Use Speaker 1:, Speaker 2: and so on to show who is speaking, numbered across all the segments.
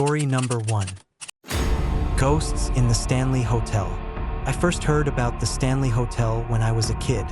Speaker 1: Story number 1. Ghosts in the Stanley Hotel. I first heard about the Stanley Hotel when I was a kid.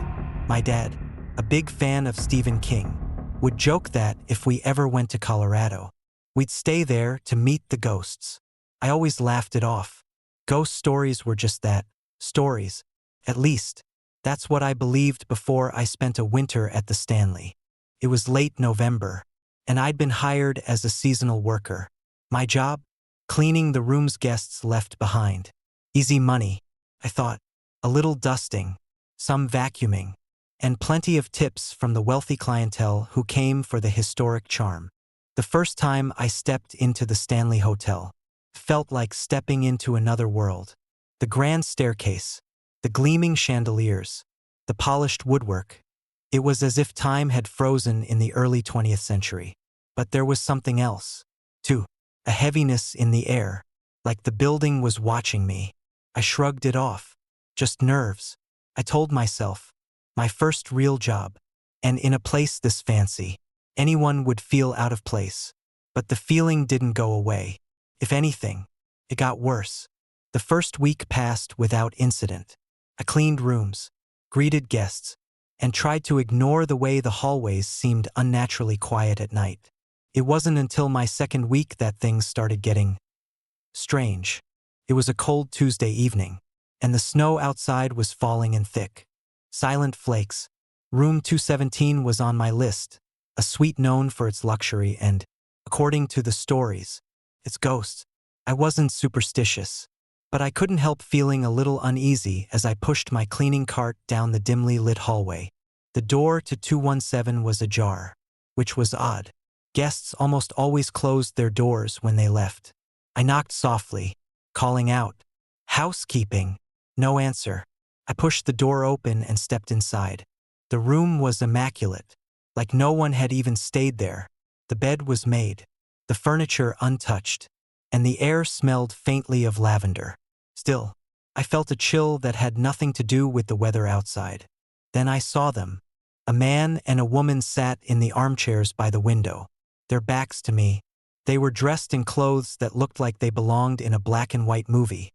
Speaker 1: My dad, a big fan of Stephen King, would joke that if we ever went to Colorado, we'd stay there to meet the ghosts. I always laughed it off. Ghost stories were just that, stories. At least, that's what I believed before I spent a winter at the Stanley. It was late November, and I'd been hired as a seasonal worker. My job? Cleaning the rooms guests left behind. Easy money, I thought. A little dusting, some vacuuming, and plenty of tips from the wealthy clientele who came for the historic charm. The first time I stepped into the Stanley Hotel felt like stepping into another world. The grand staircase, the gleaming chandeliers, the polished woodwork. It was as if time had frozen in the early 20th century. But there was something else, too. A heaviness in the air, like the building was watching me. I shrugged it off. Just nerves. I told myself, my first real job, and in a place this fancy, anyone would feel out of place. But the feeling didn't go away. If anything, it got worse. The first week passed without incident. I cleaned rooms, greeted guests, and tried to ignore the way the hallways seemed unnaturally quiet at night. It wasn't until my second week that things started getting strange. It was a cold Tuesday evening, and the snow outside was falling in thick, silent flakes. Room 217 was on my list, a suite known for its luxury and, according to the stories, its ghosts. I wasn't superstitious, but I couldn't help feeling a little uneasy as I pushed my cleaning cart down the dimly lit hallway. The door to 217 was ajar, which was odd. Guests almost always closed their doors when they left. I knocked softly, calling out, "Housekeeping." No answer. I pushed the door open and stepped inside. The room was immaculate, like no one had even stayed there. The bed was made, the furniture untouched, and the air smelled faintly of lavender. Still, I felt a chill that had nothing to do with the weather outside. Then I saw them. A man and a woman sat in the armchairs by the window, their backs to me. They were dressed in clothes that looked like they belonged in a black and white movie.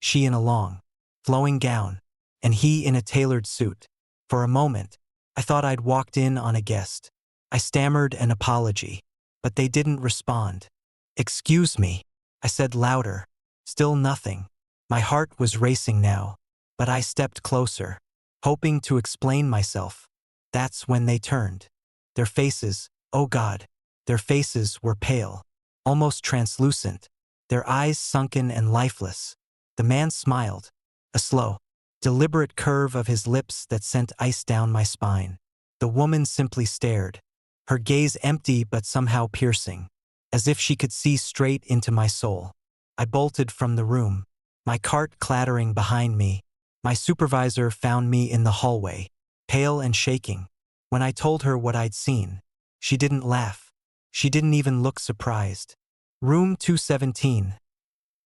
Speaker 1: She in a long, flowing gown, and he in a tailored suit. For a moment, I thought I'd walked in on a guest. I stammered an apology, but they didn't respond. "Excuse me," I said louder. Still nothing. My heart was racing now, but I stepped closer, hoping to explain myself. That's when they turned. Their faces, oh God, their faces were pale, almost translucent, their eyes sunken and lifeless. The man smiled, a slow, deliberate curve of his lips that sent ice down my spine. The woman simply stared, her gaze empty but somehow piercing, as if she could see straight into my soul. I bolted from the room, my cart clattering behind me. My supervisor found me in the hallway, pale and shaking. When I told her what I'd seen, she didn't laugh. She didn't even look surprised. "Room 217,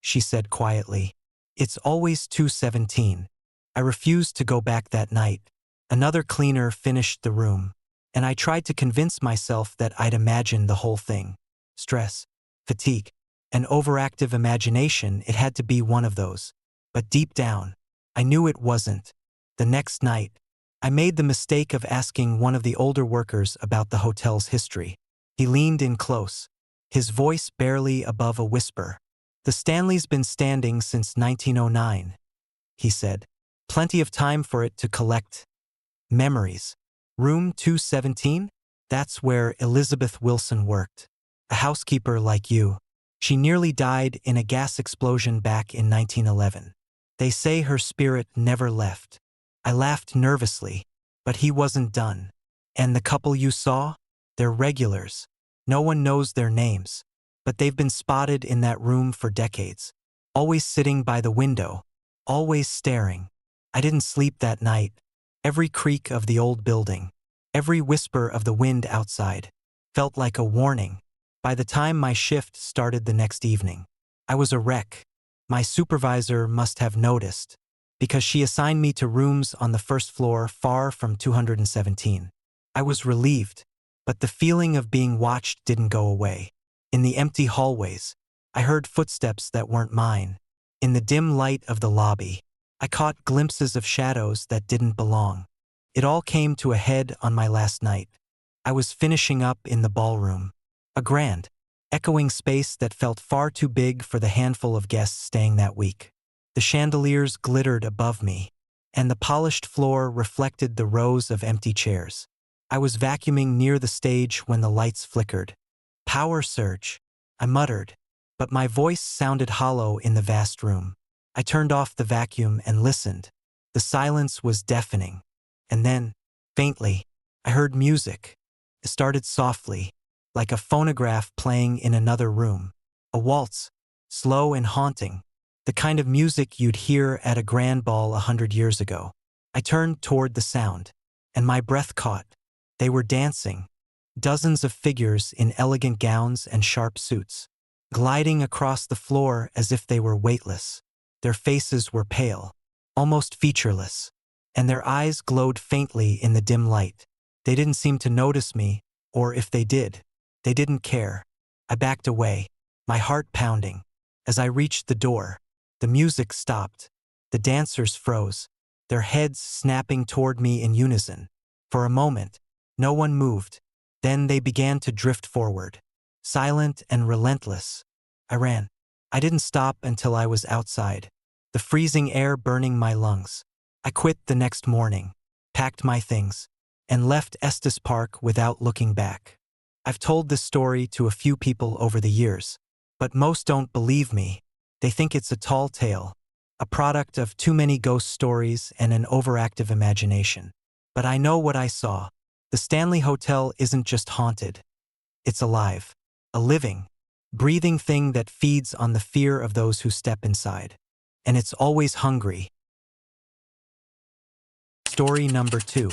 Speaker 1: she said quietly. "It's always 217. I refused to go back that night. Another cleaner finished the room, and I tried to convince myself that I'd imagined the whole thing. Stress, fatigue, an overactive imagination, it had to be one of those. But deep down, I knew it wasn't. The next night, I made the mistake of asking one of the older workers about the hotel's history. He leaned in close, his voice barely above a whisper. "The Stanley's been standing since 1909, he said. "Plenty of time for it to collect memories. Room 217? That's where Elizabeth Wilson worked. A housekeeper like you. She nearly died in a gas explosion back in 1911. They say her spirit never left." I laughed nervously, but he wasn't done. "And the couple you saw? They're regulars. No one knows their names, but they've been spotted in that room for decades. Always sitting by the window, always staring. I didn't sleep that night. Every creak of the old building, every whisper of the wind outside, felt like a warning. By the time my shift started the next evening, I was a wreck. My supervisor must have noticed, because she assigned me to rooms on the first floor far from 217. I was relieved, but the feeling of being watched didn't go away. In the empty hallways, I heard footsteps that weren't mine. In the dim light of the lobby, I caught glimpses of shadows that didn't belong. It all came to a head on my last night. I was finishing up in the ballroom. A grand, echoing space that felt far too big for the handful of guests staying that week. The chandeliers glittered above me, and the polished floor reflected the rows of empty chairs. I was vacuuming near the stage when the lights flickered. Power surge, I muttered, but my voice sounded hollow in the vast room. I turned off the vacuum and listened. The silence was deafening. And then, faintly, I heard music. It started softly, like a phonograph playing in another room. A waltz, slow and haunting, the kind of music you'd hear at a grand ball 100 years ago. I turned toward the sound, and my breath caught. They were dancing, dozens of figures in elegant gowns and sharp suits, gliding across the floor as if they were weightless. Their faces were pale, almost featureless, and their eyes glowed faintly in the dim light. They didn't seem to notice me, or if they did, they didn't care. I backed away, my heart pounding. As I reached the door, the music stopped. The dancers froze, their heads snapping toward me in unison. For a moment, no one moved. Then they began to drift forward, silent and relentless. I ran. I didn't stop until I was outside, the freezing air burning my lungs. I quit the next morning, packed my things, and left Estes Park without looking back. I've told this story to a few people over the years, but most don't believe me. They think it's a tall tale, a product of too many ghost stories and an overactive imagination. But I know what I saw. The Stanley Hotel isn't just haunted. It's alive, a living, breathing thing that feeds on the fear of those who step inside. And it's always hungry. Story number 2.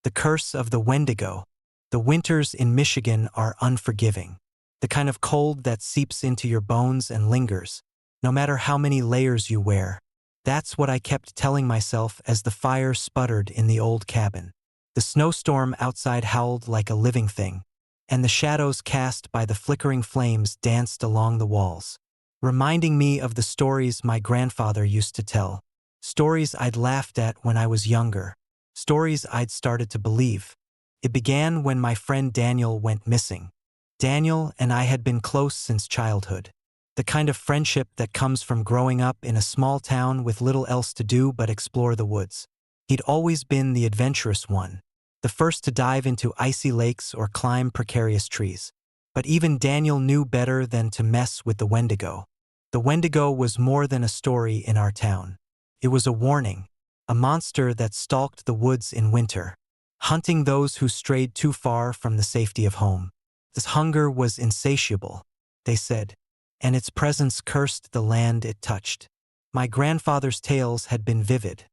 Speaker 1: The Curse of the Wendigo. The winters in Michigan are unforgiving. The kind of cold that seeps into your bones and lingers, no matter how many layers you wear. That's what I kept telling myself as the fire sputtered in the old cabin. The snowstorm outside howled like a living thing, and the shadows cast by the flickering flames danced along the walls, reminding me of the stories my grandfather used to tell. Stories I'd laughed at when I was younger. Stories I'd started to believe. It began when my friend Daniel went missing. Daniel and I had been close since childhood. The kind of friendship that comes from growing up in a small town with little else to do but explore the woods. He'd always been the adventurous one, the first to dive into icy lakes or climb precarious trees. But even Daniel knew better than to mess with the Wendigo. The Wendigo was more than a story in our town. It was a warning, a monster that stalked the woods in winter, hunting those who strayed too far from the safety of home. This hunger was insatiable, they said, and its presence cursed the land it touched. My grandfather's tales had been vivid.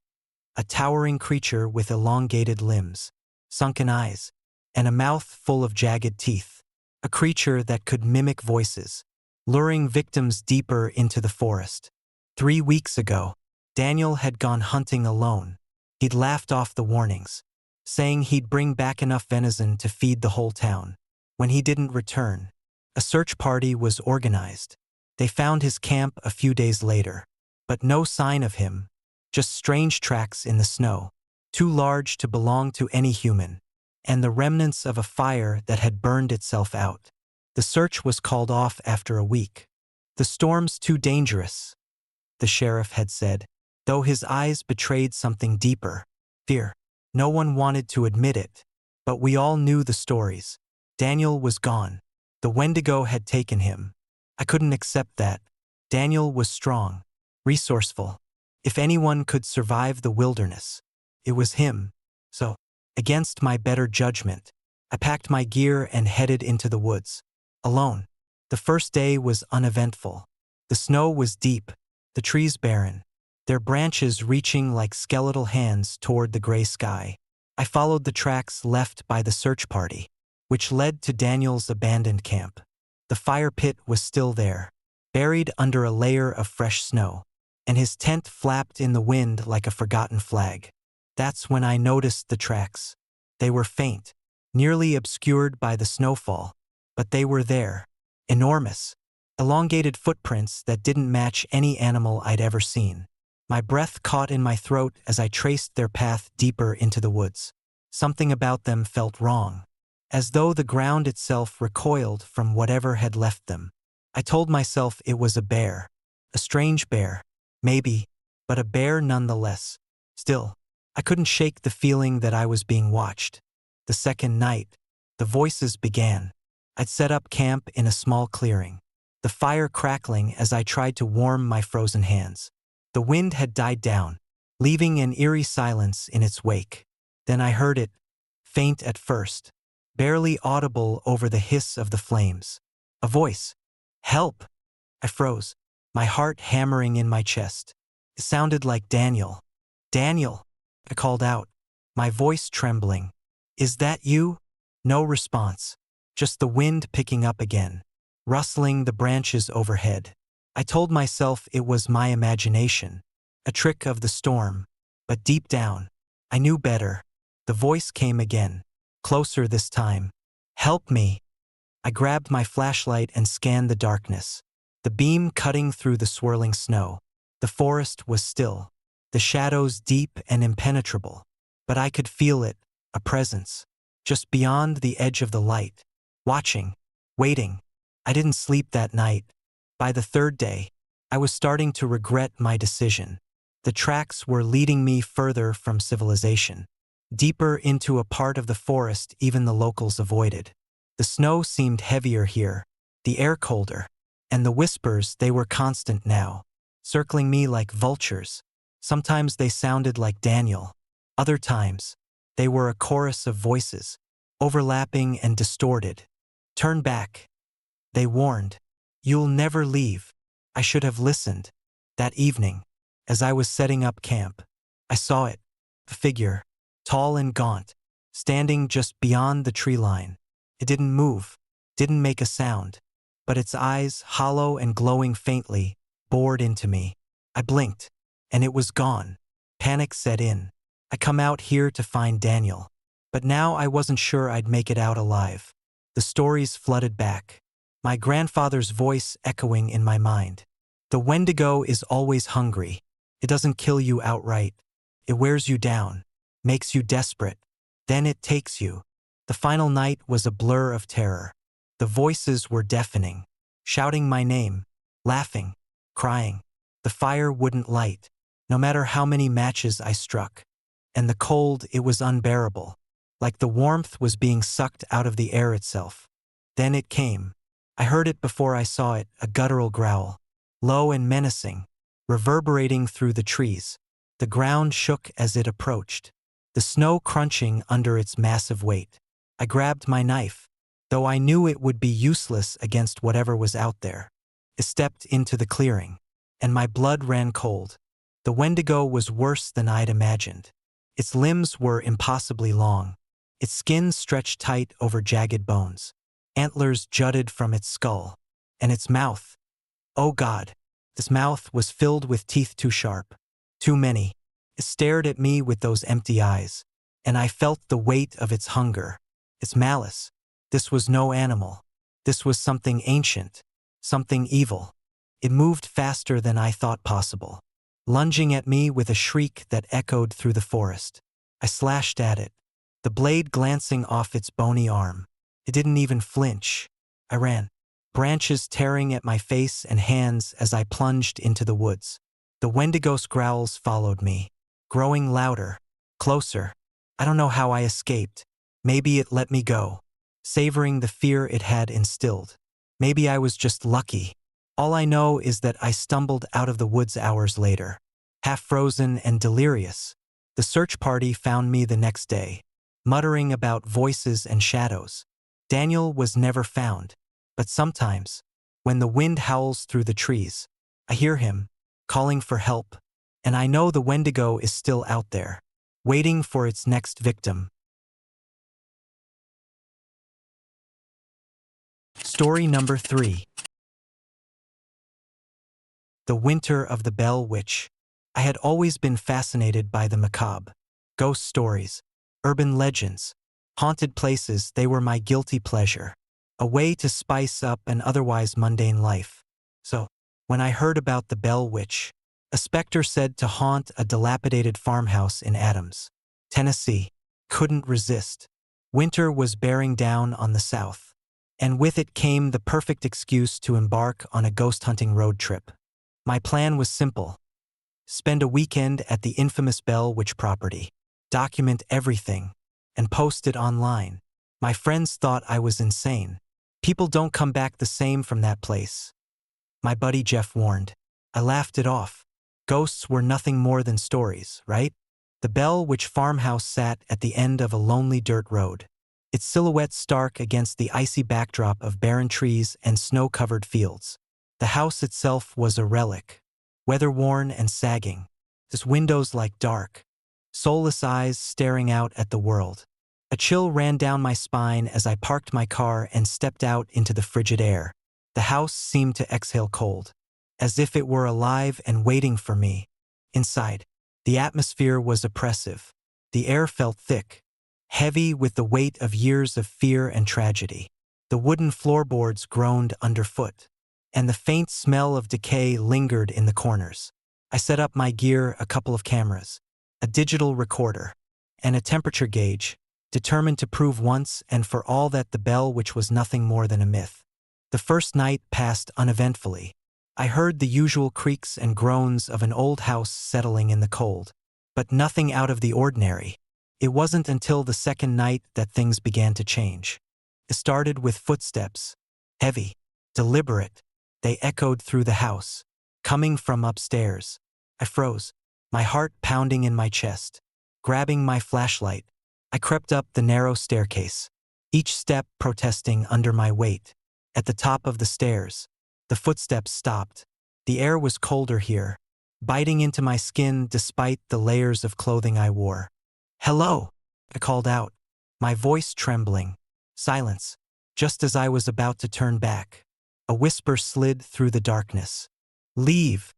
Speaker 1: A towering creature with elongated limbs, sunken eyes, and a mouth full of jagged teeth. A creature that could mimic voices, luring victims deeper into the forest. 3 weeks ago, Daniel had gone hunting alone. He'd laughed off the warnings, saying he'd bring back enough venison to feed the whole town. When he didn't return, a search party was organized. They found his camp a few days later, but no sign of him, just strange tracks in the snow, too large to belong to any human, and the remnants of a fire that had burned itself out. The search was called off after a week. The storm's too dangerous, the sheriff had said, though his eyes betrayed something deeper, fear. No one wanted to admit it, but we all knew the stories. Daniel was gone. The Wendigo had taken him. I couldn't accept that. Daniel was strong, resourceful. If anyone could survive the wilderness, it was him. So, against my better judgment, I packed my gear and headed into the woods, alone. The first day was uneventful. The snow was deep, the trees barren, their branches reaching like skeletal hands toward the gray sky. I followed the tracks left by the search party, which led to Daniel's abandoned camp. The fire pit was still there, buried under a layer of fresh snow, and his tent flapped in the wind like a forgotten flag. That's when I noticed the tracks. They were faint, nearly obscured by the snowfall, but they were there. Enormous. Elongated footprints that didn't match any animal I'd ever seen. My breath caught in my throat as I traced their path deeper into the woods. Something about them felt wrong, as though the ground itself recoiled from whatever had left them. I told myself it was a bear. A strange bear, maybe, but a bear nonetheless. Still, I couldn't shake the feeling that I was being watched. The second night, the voices began. I'd set up camp in a small clearing, the fire crackling as I tried to warm my frozen hands. The wind had died down, leaving an eerie silence in its wake. Then I heard it, faint at first, barely audible over the hiss of the flames. A voice. Help! I froze, my heart hammering in my chest. It sounded like Daniel. Daniel! I called out, my voice trembling. Is that you? No response, just the wind picking up again, rustling the branches overhead. I told myself it was my imagination, a trick of the storm, but deep down, I knew better. The voice came again, closer this time. Help me! I grabbed my flashlight and scanned the darkness, the beam cutting through the swirling snow. The forest was still, the shadows deep and impenetrable, but I could feel it, a presence, just beyond the edge of the light, watching, waiting. I didn't sleep that night. By the third day, I was starting to regret my decision. The tracks were leading me further from civilization, deeper into a part of the forest even the locals avoided. The snow seemed heavier here, the air colder, and the whispers, they were constant now, circling me like vultures. Sometimes they sounded like Daniel. Other times, they were a chorus of voices, overlapping and distorted. Turn back. They warned. You'll never leave. I should have listened. That evening, as I was setting up camp, I saw it, a figure, tall and gaunt, standing just beyond the tree line. It didn't move, didn't make a sound, but its eyes, hollow and glowing faintly, bored into me. I blinked, and it was gone. Panic set in. I come out here to find Daniel, but now I wasn't sure I'd make it out alive. The stories flooded back, my grandfather's voice echoing in my mind. The Wendigo is always hungry. It doesn't kill you outright. It wears you down, makes you desperate. Then it takes you. The final night was a blur of terror. The voices were deafening, shouting my name, laughing, crying. The fire wouldn't light, no matter how many matches I struck. And the cold, it was unbearable, like the warmth was being sucked out of the air itself. Then it came. I heard it before I saw it, a guttural growl, low and menacing, reverberating through the trees. The ground shook as it approached, the snow crunching under its massive weight. I grabbed my knife, though I knew it would be useless against whatever was out there. I stepped into the clearing, and my blood ran cold. The Wendigo was worse than I'd imagined. Its limbs were impossibly long. Its skin stretched tight over jagged bones. Antlers jutted from its skull. And its mouth. Oh God, this mouth was filled with teeth too sharp. Too many. It stared at me with those empty eyes, and I felt the weight of its hunger, its malice. This was no animal. This was something ancient, something evil. It moved faster than I thought possible, lunging at me with a shriek that echoed through the forest. I slashed at it, the blade glancing off its bony arm. It didn't even flinch. I ran, branches tearing at my face and hands as I plunged into the woods. The Wendigo's growls followed me, growing louder, closer. I don't know how I escaped. Maybe it let me go, savoring the fear it had instilled. Maybe I was just lucky. All I know is that I stumbled out of the woods hours later, half frozen and delirious. The search party found me the next day, muttering about voices and shadows. Daniel was never found, but sometimes, when the wind howls through the trees, I hear him, calling for help, and I know the Wendigo is still out there, waiting for its next victim. Story number 3. The Winter of the Bell Witch. I had always been fascinated by the macabre. Ghost stories, urban legends, haunted places, they were my guilty pleasure. a way to spice up an otherwise mundane life. So, when I heard about the Bell Witch, a specter said to haunt a dilapidated farmhouse in Adams, Tennessee, couldn't resist. Winter was bearing down on the South, and with it came the perfect excuse to embark on a ghost-hunting road trip. My plan was simple. Spend a weekend at the infamous Bell Witch property, document everything, and post it online. My friends thought I was insane. People don't come back the same from that place, my buddy Jeff warned. I laughed it off. Ghosts were nothing more than stories, right? The Bell Witch farmhouse sat at the end of a lonely dirt road, its silhouette stark against the icy backdrop of barren trees and snow-covered fields. The house itself was a relic, weather-worn and sagging, its windows like dark, soulless eyes staring out at the world. A chill ran down my spine as I parked my car and stepped out into the frigid air. The house seemed to exhale cold, as if it were alive and waiting for me. Inside, the atmosphere was oppressive. The air felt thick, heavy with the weight of years of fear and tragedy. The wooden floorboards groaned underfoot, and the faint smell of decay lingered in the corners. I set up my gear, a couple of cameras, a digital recorder, and a temperature gauge, determined to prove once and for all that the Bell Witch was nothing more than a myth. The first night passed uneventfully. I heard the usual creaks and groans of an old house settling in the cold, but nothing out of the ordinary. It wasn't until the second night that things began to change. It started with footsteps, heavy, deliberate. They echoed through the house, coming from upstairs. I froze, my heart pounding in my chest. Grabbing my flashlight, I crept up the narrow staircase, each step protesting under my weight. At the top of the stairs, the footsteps stopped. The air was colder here, biting into my skin despite the layers of clothing I wore. "Hello," I called out, my voice trembling. Silence. Just as I was about to turn back, a whisper slid through the darkness. "Leave."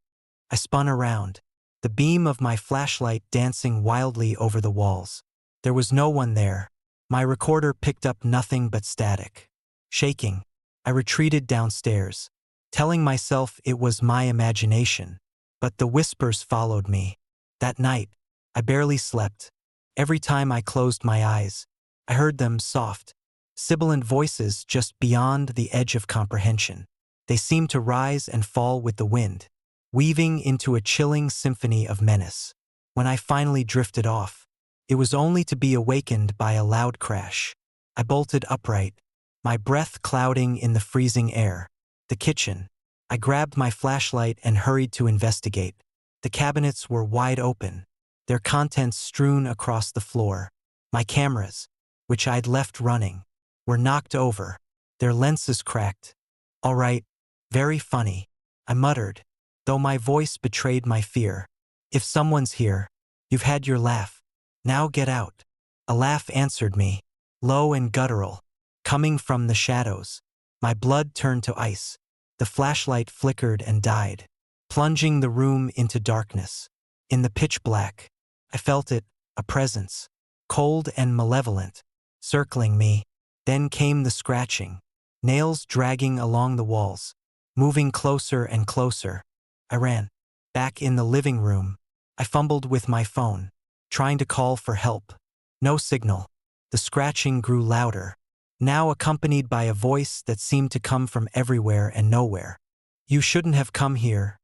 Speaker 1: I spun around, the beam of my flashlight dancing wildly over the walls. There was no one there. My recorder picked up nothing but static. Shaking, I retreated downstairs, telling myself it was my imagination. But the whispers followed me. That night, I barely slept. Every time I closed my eyes, I heard them soft, sibilant voices just beyond the edge of comprehension. They seemed to rise and fall with the wind, weaving into a chilling symphony of menace. When I finally drifted off, it was only to be awakened by a loud crash. I bolted upright, my breath clouding in the freezing air. The kitchen. I grabbed my flashlight and hurried to investigate. The cabinets were wide open, their contents strewn across the floor. My cameras, which I'd left running, were knocked over, their lenses cracked. "All right, very funny," I muttered, though my voice betrayed my fear. "If someone's here, you've had your laugh. Now get out." A laugh answered me, low and guttural, coming from the shadows. My blood turned to ice. The flashlight flickered and died, plunging the room into darkness. In the pitch black, I felt it, a presence, cold and malevolent, circling me. Then came the scratching, nails dragging along the walls, moving closer and closer. I ran. Back in the living room, I fumbled with my phone, trying to call for help. No signal. The scratching grew louder, now accompanied by a voice that seemed to come from everywhere and nowhere. "You shouldn't have come here,"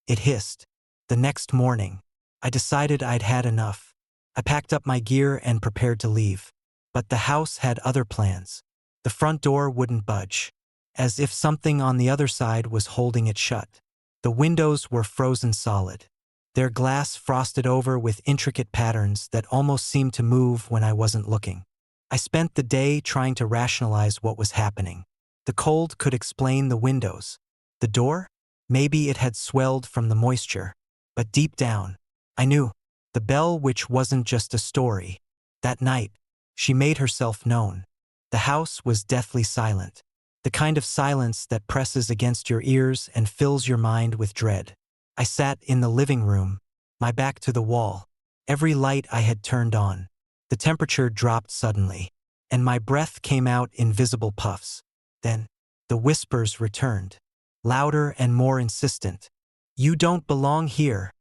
Speaker 1: it hissed. The next morning, I decided I'd had enough. I packed up my gear and prepared to leave. But the house had other plans. The front door wouldn't budge, as if something on the other side was holding it shut. The windows were frozen solid, their glass frosted over with intricate patterns that almost seemed to move when I wasn't looking. I spent the day trying to rationalize what was happening. The cold could explain the windows. The door? Maybe it had swelled from the moisture. But deep down, I knew the Bell Witch wasn't just a story. That night, she made herself known. The house was deathly silent, the kind of silence that presses against your ears and fills your mind with dread. I sat in the living room, my back to the wall, every light I had turned on. The temperature dropped suddenly, and my breath came out in visible puffs. Then, the whispers returned, louder and more insistent. "You don't belong here."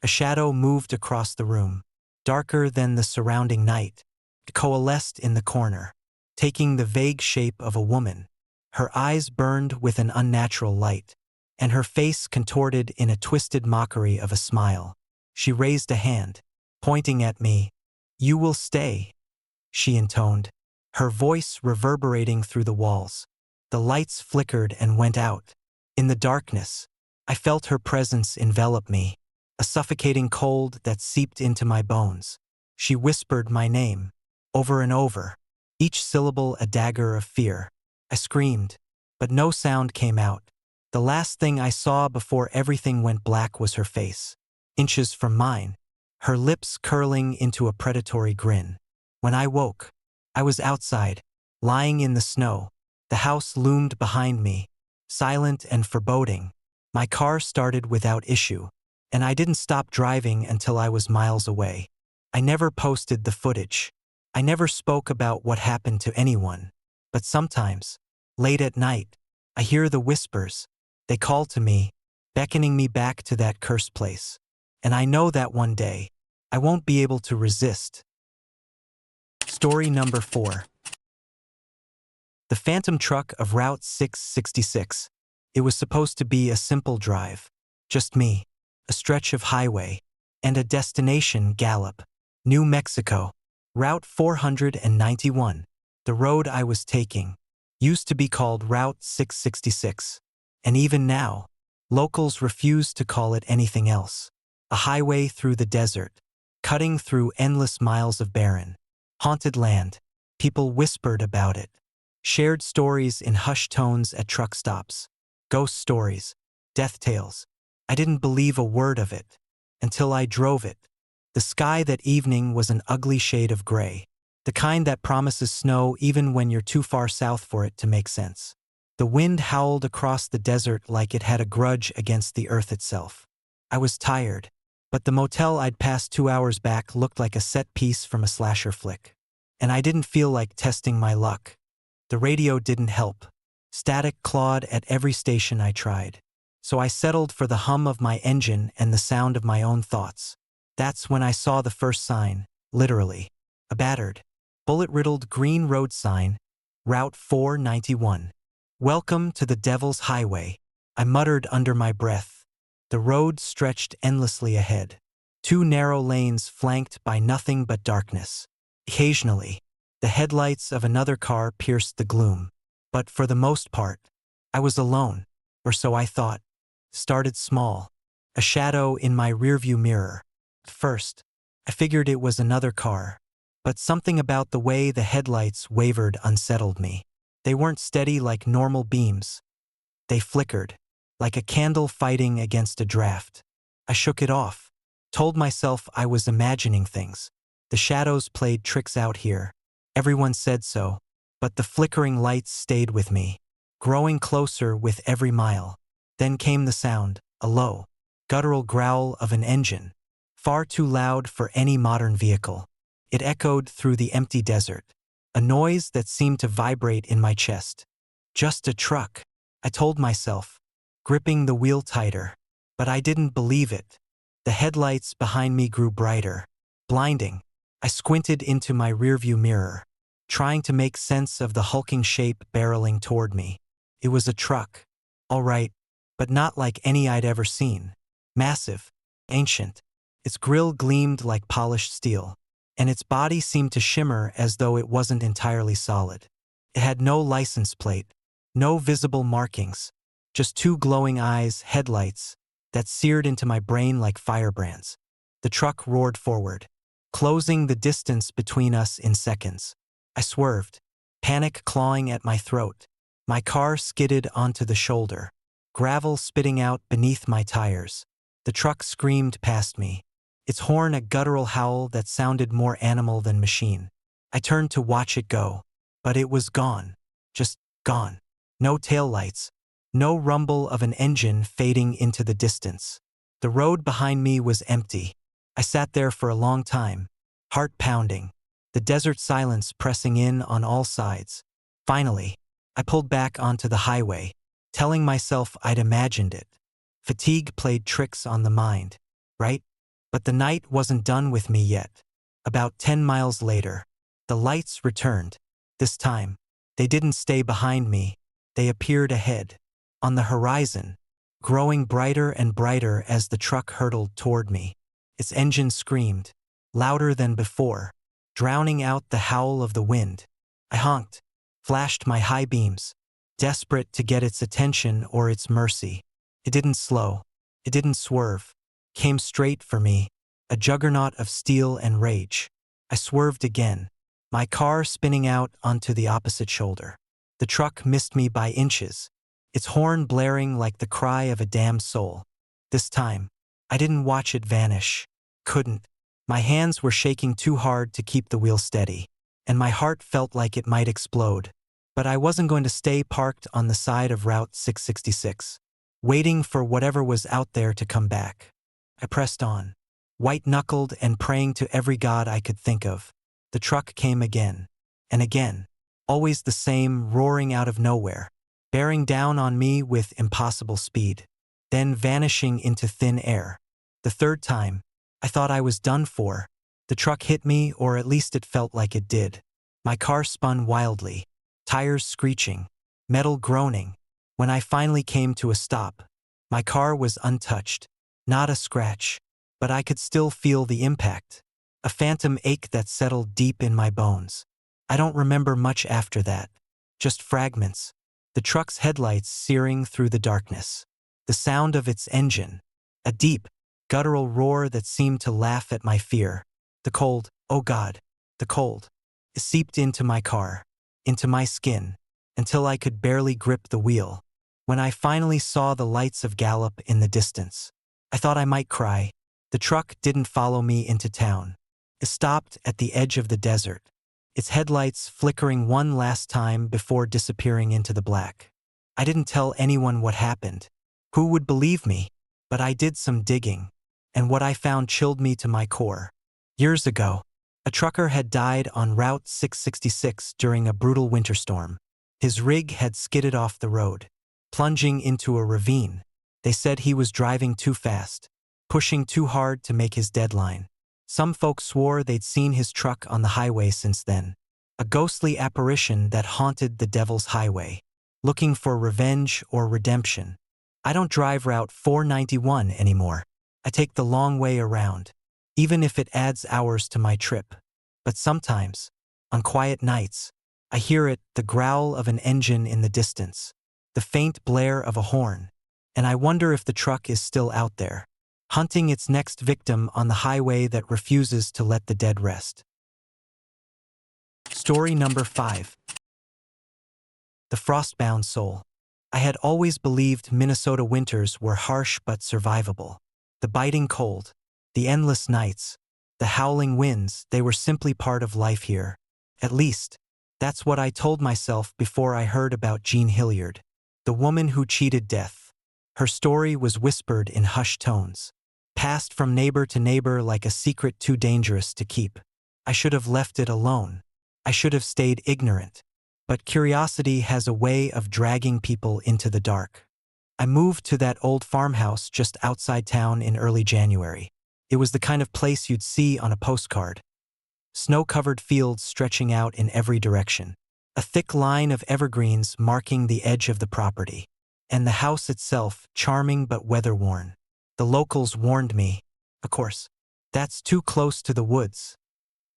Speaker 1: A shadow moved across the room, darker than the surrounding night. It coalesced in the corner, taking the vague shape of a woman. Her eyes burned with an unnatural light, and her face contorted in a twisted mockery of a smile. She raised a hand, pointing at me. "You will stay," she intoned, her voice reverberating through the walls. The lights flickered and went out. In the darkness, I felt her presence envelop me, a suffocating cold that seeped into my bones. She whispered my name, over and over, each syllable a dagger of fear. I screamed, but no sound came out. The last thing I saw before everything went black was her face, inches from mine, her lips curling into a predatory grin. When I woke, I was outside, lying in the snow. The house loomed behind me, silent and foreboding. My car started without issue, and I didn't stop driving until I was miles away. I never posted the footage. I never spoke about what happened to anyone. But sometimes, late at night, I hear the whispers. They call to me, beckoning me back to that cursed place. And I know that one day, I won't be able to resist. Story number 4. The phantom truck of Route 666. It was supposed to be a simple drive. Just me, a stretch of highway, and a destination, Gallup, New Mexico. Route 491, the road I was taking, used to be called Route 666. And even now, locals refuse to call it anything else. A highway through the desert, cutting through endless miles of barren, haunted land. People whispered about it, shared stories in hushed tones at truck stops. Ghost stories, death tales. I didn't believe a word of it until I drove it. The sky that evening was an ugly shade of gray, the kind that promises snow even when you're too far south for it to make sense. The wind howled across the desert like it had a grudge against the earth itself. I was tired, but the motel I'd passed 2 hours back looked like a set piece from a slasher flick. And I didn't feel like testing my luck. The radio didn't help. Static clawed at every station I tried. So I settled for the hum of my engine and the sound of my own thoughts. That's when I saw the first sign, literally. A battered, bullet-riddled green road sign, Route 491. "Welcome to the Devil's Highway," I muttered under my breath. The road stretched endlessly ahead. 2 narrow lanes flanked by nothing but darkness. Occasionally, the headlights of another car pierced the gloom. But for the most part, I was alone, or so I thought. Started small, a shadow in my rearview mirror. At first, I figured it was another car, but something about the way the headlights wavered unsettled me. They weren't steady like normal beams. They flickered, like a candle fighting against a draft. I shook it off, told myself I was imagining things. The shadows played tricks out here. Everyone said so, but the flickering lights stayed with me, growing closer with every mile. Then came the sound, a low, guttural growl of an engine, far too loud for any modern vehicle. It echoed through the empty desert, a noise that seemed to vibrate in my chest. Just a truck, I told myself, gripping the wheel tighter. But I didn't believe it. The headlights behind me grew brighter, blinding. I squinted into my rearview mirror, trying to make sense of the hulking shape barreling toward me. It was a truck, all right, but not like any I'd ever seen. Massive, ancient. Its grille gleamed like polished steel, and its body seemed to shimmer as though it wasn't entirely solid. It had no license plate, no visible markings, just 2 glowing eyes, headlights, that seared into my brain like firebrands. The truck roared forward, closing the distance between us in seconds. I swerved, panic clawing at my throat. My car skidded onto the shoulder, gravel spitting out beneath my tires. The truck screamed past me, its horn a guttural howl that sounded more animal than machine. I turned to watch it go, but it was gone, just gone. No taillights, no rumble of an engine fading into the distance. The road behind me was empty. I sat there for a long time, heart pounding, the desert silence pressing in on all sides. Finally, I pulled back onto the highway, telling myself I'd imagined it. Fatigue played tricks on the mind, right? But the night wasn't done with me yet. About 10 miles later, the lights returned. This time, they didn't stay behind me. They appeared ahead, on the horizon, growing brighter and brighter as the truck hurtled toward me. Its engine screamed, louder than before, drowning out the howl of the wind. I honked, flashed my high beams, desperate to get its attention or its mercy. It didn't slow. It didn't swerve. Came straight for me, a juggernaut of steel and rage. I swerved again, my car spinning out onto the opposite shoulder. The truck missed me by inches, its horn blaring like the cry of a damned soul. This time, I didn't watch it vanish. Couldn't. My hands were shaking too hard to keep the wheel steady, and my heart felt like it might explode. But I wasn't going to stay parked on the side of Route 666, waiting for whatever was out there to come back. I pressed on, white-knuckled and praying to every god I could think of. The truck came again, and again, always the same, roaring out of nowhere, bearing down on me with impossible speed, then vanishing into thin air. The third time, I thought I was done for. The truck hit me, or at least it felt like it did. My car spun wildly, tires screeching, metal groaning. When I finally came to a stop, my car was untouched, not a scratch, but I could still feel the impact, a phantom ache that settled deep in my bones. I don't remember much after that, just fragments, the truck's headlights searing through the darkness, the sound of its engine, a deep, guttural roar that seemed to laugh at my fear. The cold, oh God, the cold, seeped into my car, into my skin, until I could barely grip the wheel. When I finally saw the lights of Gallup in the distance, I thought I might cry. The truck didn't follow me into town. It stopped at the edge of the desert, its headlights flickering one last time before disappearing into the black. I didn't tell anyone what happened. Who would believe me? But I did some digging, and what I found chilled me to my core. Years ago, a trucker had died on Route 666 during a brutal winter storm. His rig had skidded off the road, plunging into a ravine. They said he was driving too fast, pushing too hard to make his deadline. Some folks swore they'd seen his truck on the highway since then, a ghostly apparition that haunted the Devil's Highway, looking for revenge or redemption. I don't drive Route 491 anymore. I take the long way around, even if it adds hours to my trip. But sometimes, on quiet nights, I hear it, the growl of an engine in the distance, the faint blare of a horn, and I wonder if the truck is still out there, hunting its next victim on the highway that refuses to let the dead rest. Story number 5. The Frostbound Soul. I had always believed Minnesota winters were harsh but survivable. The biting cold, the endless nights, the howling winds, they were simply part of life here. At least, that's what I told myself before I heard about Jean Hilliard, the woman who cheated death. Her story was whispered in hushed tones, passed from neighbor to neighbor like a secret too dangerous to keep. I should have left it alone. I should have stayed ignorant. But curiosity has a way of dragging people into the dark. I moved to that old farmhouse just outside town in early January. It was the kind of place you'd see on a postcard. Snow-covered fields stretching out in every direction, a thick line of evergreens marking the edge of the property, and the house itself charming but weather-worn. The locals warned me, of course, that's too close to the woods,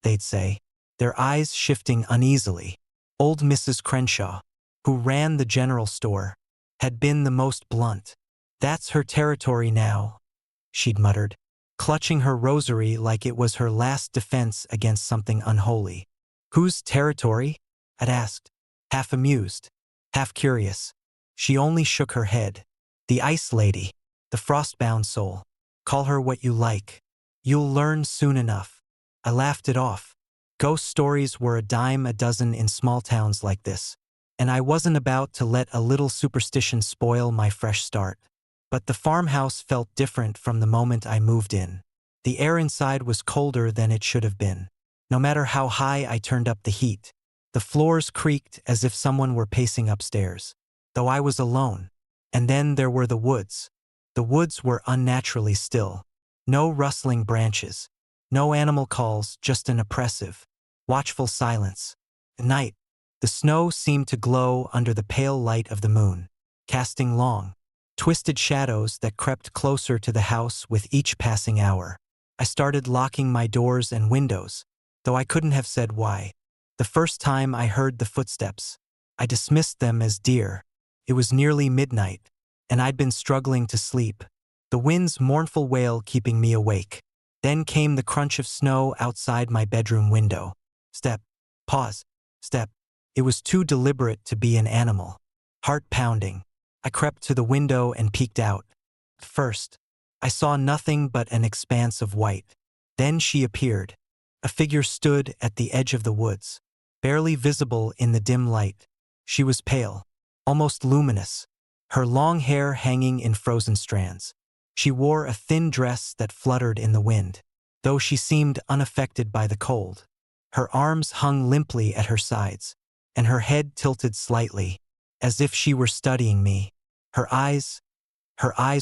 Speaker 1: they'd say, their eyes shifting uneasily. Old Mrs. Crenshaw, who ran the general store, had been the most blunt. That's her territory now, she'd muttered, clutching her rosary like it was her last defense against something unholy. Whose territory? I'd asked, half amused, half curious. She only shook her head. The Ice Lady, the Frostbound Soul. Call her what you like. You'll learn soon enough. I laughed it off. Ghost stories were a dime a dozen in small towns like this, and I wasn't about to let a little superstition spoil my fresh start. But the farmhouse felt different from the moment I moved in. The air inside was colder than it should have been. No matter how high I turned up the heat, The floors creaked as if someone were pacing upstairs, though I was alone. And then there were the woods. The woods were unnaturally still. No rustling branches. No animal calls, just an oppressive, watchful silence. At night, the snow seemed to glow under the pale light of the moon, casting long, twisted shadows that crept closer to the house with each passing hour. I started locking my doors and windows, though I couldn't have said why. The first time I heard the footsteps, I dismissed them as deer. It was nearly midnight, and I'd been struggling to sleep, the wind's mournful wail keeping me awake. Then came the crunch of snow outside my bedroom window. Step. Pause. Step. It was too deliberate to be an animal. Heart pounding. I crept to the window and peeked out. First, I saw nothing but an expanse of white. Then she appeared. A figure stood at the edge of the woods, barely visible in the dim light. She was pale, almost luminous, her long hair hanging in frozen strands. She wore a thin dress that fluttered in the wind, though she seemed unaffected by the cold. Her arms hung limply at her sides, and her head tilted slightly, as if she were studying me. Her eyes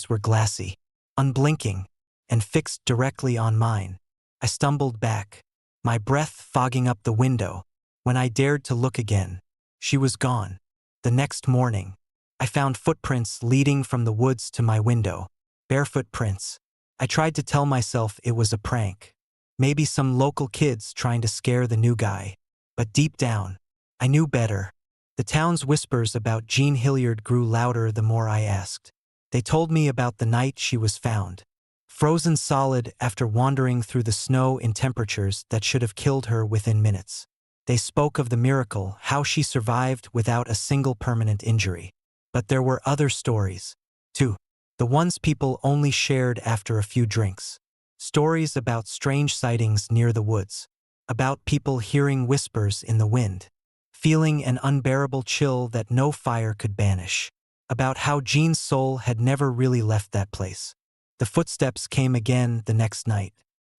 Speaker 1: were glassy, unblinking, and fixed directly on mine. I stumbled back, my breath fogging up the window. When I dared to look again, she was gone. The next morning, I found footprints leading from the woods to my window. Barefoot prints. I tried to tell myself it was a prank. Maybe some local kids trying to scare the new guy. But deep down, I knew better. The town's whispers about Jean Hilliard grew louder the more I asked. They told me about the night she was found, frozen solid after wandering through the snow in temperatures that should have killed her within minutes. They spoke of the miracle, how she survived without a single permanent injury. But there were other stories, too. The ones people only shared after a few drinks. Stories about strange sightings near the woods, about people hearing whispers in the wind, feeling an unbearable chill that no fire could banish, about how Jean's soul had never really left that place. The footsteps came again the next night,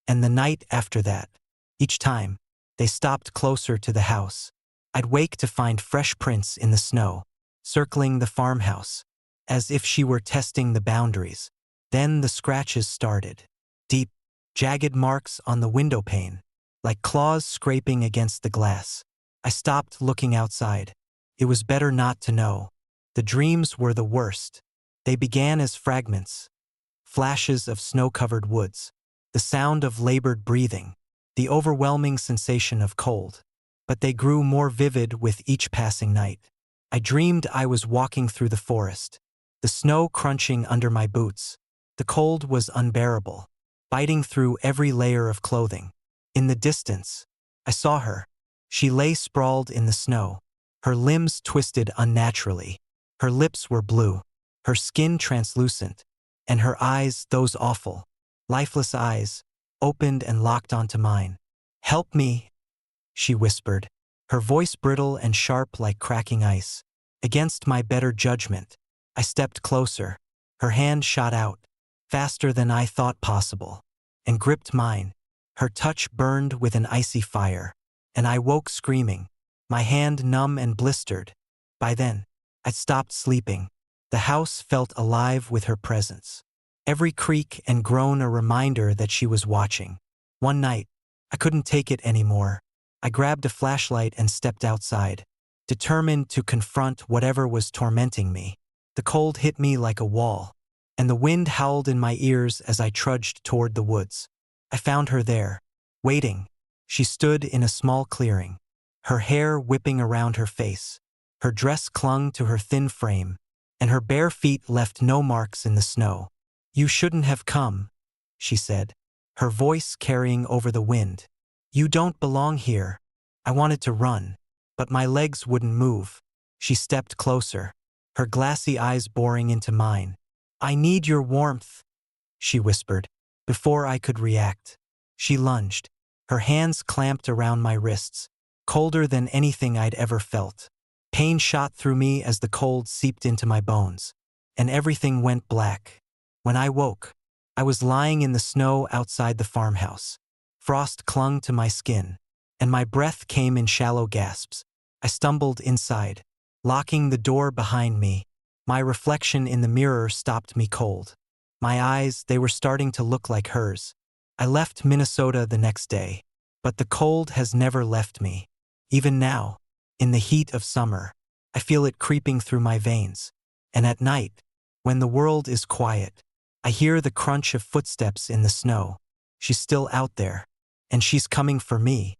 Speaker 1: and the night after that. Each time, they stopped closer to the house. I'd wake to find fresh prints in the snow, circling the farmhouse, as if she were testing the boundaries. Then the scratches started. Deep, jagged marks on the window pane, like claws scraping against the glass. I stopped looking outside. It was better not to know. The dreams were the worst. They began as fragments, flashes of snow-covered woods, the sound of labored breathing, the overwhelming sensation of cold. But they grew more vivid with each passing night. I dreamed I was walking through the forest, the snow crunching under my boots. The cold was unbearable, biting through every layer of clothing. In the distance, I saw her. She lay sprawled in the snow, her limbs twisted unnaturally. Her lips were blue, her skin translucent, and her eyes, those awful, lifeless eyes, opened and locked onto mine. "Help me," she whispered, her voice brittle and sharp like cracking ice. Against my better judgment, I stepped closer. Her hand shot out, faster than I thought possible, and gripped mine. Her touch burned with an icy fire, and I woke screaming, my hand numb and blistered. By then, I'd stopped sleeping. The house felt alive with her presence, every creak and groan a reminder that she was watching. One night, I couldn't take it anymore. I grabbed a flashlight and stepped outside, determined to confront whatever was tormenting me. The cold hit me like a wall, and the wind howled in my ears as I trudged toward the woods. I found her there, waiting. She stood in a small clearing, her hair whipping around her face. Her dress clung to her thin frame, and her bare feet left no marks in the snow. "You shouldn't have come," she said, her voice carrying over the wind. "You don't belong here." I wanted to run, but my legs wouldn't move. She stepped closer, her glassy eyes boring into mine. "I need your warmth," she whispered. Before I could react, she lunged, her hands clamped around my wrists, colder than anything I'd ever felt. Pain shot through me as the cold seeped into my bones, and everything went black. When I woke, I was lying in the snow outside the farmhouse. Frost clung to my skin, and my breath came in shallow gasps. I stumbled inside, locking the door behind me. My reflection in the mirror stopped me cold. My eyes, they were starting to look like hers. I left Minnesota the next day, but the cold has never left me. Even now, in the heat of summer, I feel it creeping through my veins. And at night, when the world is quiet, I hear the crunch of footsteps in the snow. She's still out there, and she's coming for me.